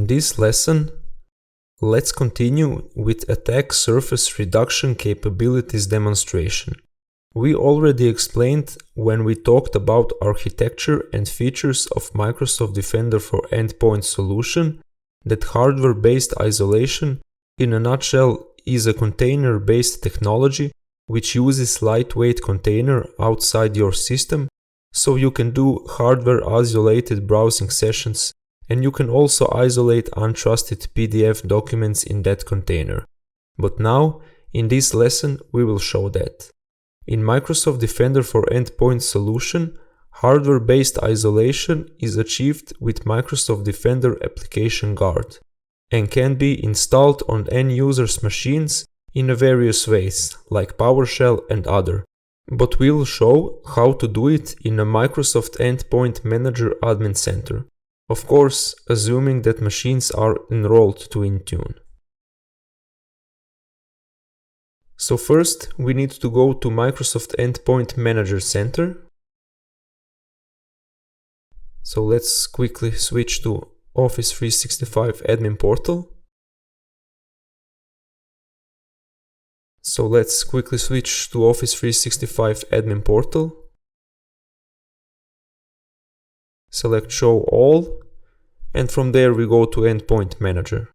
In this lesson, let's continue with attack surface reduction capabilities demonstration. We already explained when we talked about architecture and features of Microsoft Defender for Endpoint solution that hardware-based isolation, in a nutshell, is a container-based technology which uses lightweight container outside your system, so you can do hardware-isolated browsing sessions, and you can also isolate untrusted PDF documents in that container. But now, in this lesson, we will show that. In Microsoft Defender for Endpoint solution, hardware-based isolation is achieved with Microsoft Defender Application Guard and can be installed on end users' machines in various ways, like PowerShell and other. But we'll show how to do it in a Microsoft Endpoint Manager Admin Center. Of course, assuming that machines are enrolled to Intune. So first, we need to go to Microsoft Endpoint Manager Center. So let's quickly switch to Office 365 Admin Portal. So let's quickly switch to Office 365 Admin Portal. Select Show All, and from there we go to Endpoint Manager.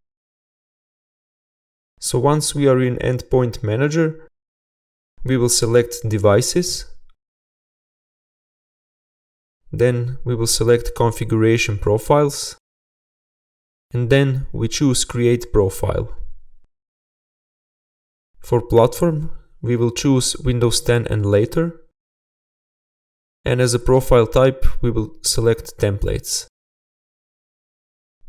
So once we are in Endpoint Manager, we will select Devices. Then we will select Configuration Profiles. And then we choose Create Profile. For platform, we will choose Windows 10 and later. And as a profile type, we will select Templates.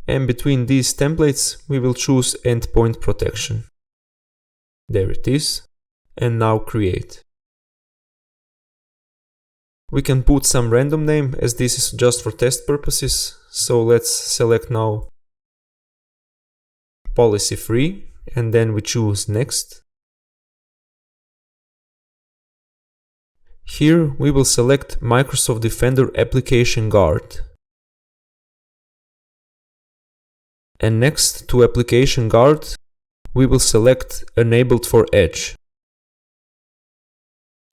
And between these templates, we will choose Endpoint Protection. There it is. And now Create. We can put some random name, as this is just for test purposes. So let's select now Policy Free, and then we choose Next. Here we will select Microsoft Defender Application Guard. And next to Application Guard, we will select Enabled for Edge.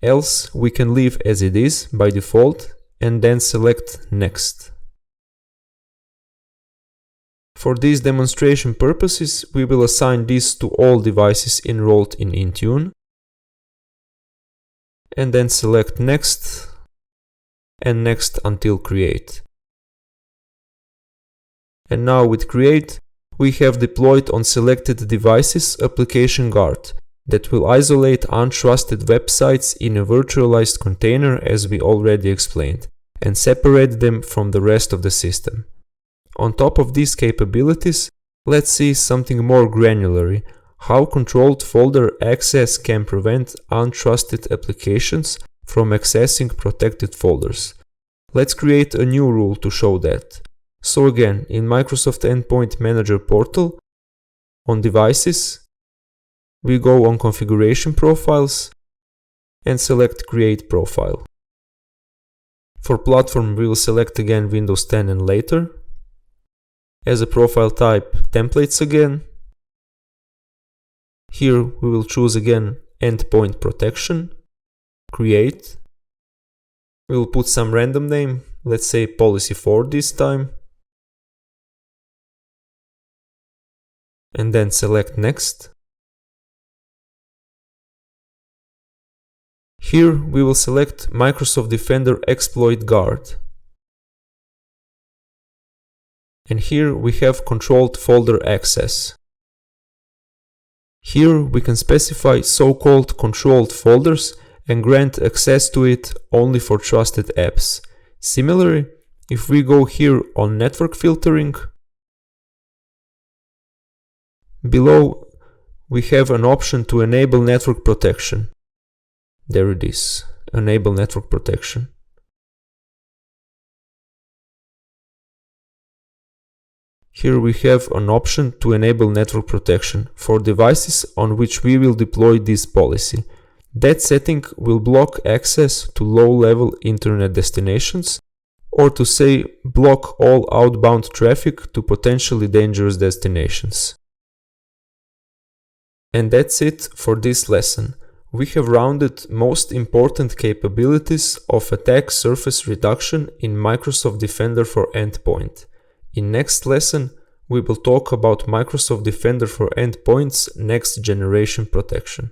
Else we can leave as it is by default and then select Next. For these demonstration purposes, we will assign this to all devices enrolled in Intune. And then select Next and Next until Create. And now with Create, we have deployed on selected devices Application Guard that will isolate untrusted websites in a virtualized container, as we already explained, and separate them from the rest of the system. On top of these capabilities, let's see something more granular: how controlled folder access can prevent untrusted applications from accessing protected folders. Let's create a new rule to show that. So again, in Microsoft Endpoint Manager Portal, on Devices, we go on Configuration Profiles and select Create Profile. For platform, we will select again Windows 10 and later. As a profile type, Templates again. Here we will choose again Endpoint Protection, Create. We will put some random name, let's say Policy 4 this time. And then select Next. Here we will select Microsoft Defender Exploit Guard. And here we have controlled folder access. Here we can specify so-called controlled folders and grant access to it only for trusted apps. Similarly, if we go here on Network Filtering, below we have an option to enable network protection. There it is, Enable Network Protection. Here we have an option to enable network protection for devices on which we will deploy this policy. That setting will block access to low-level internet destinations or to say block all outbound traffic to potentially dangerous destinations. And that's it for this lesson. We have rounded most important capabilities of attack surface reduction in Microsoft Defender for Endpoint. In next lesson, we will talk about Microsoft Defender for Endpoint's next generation protection.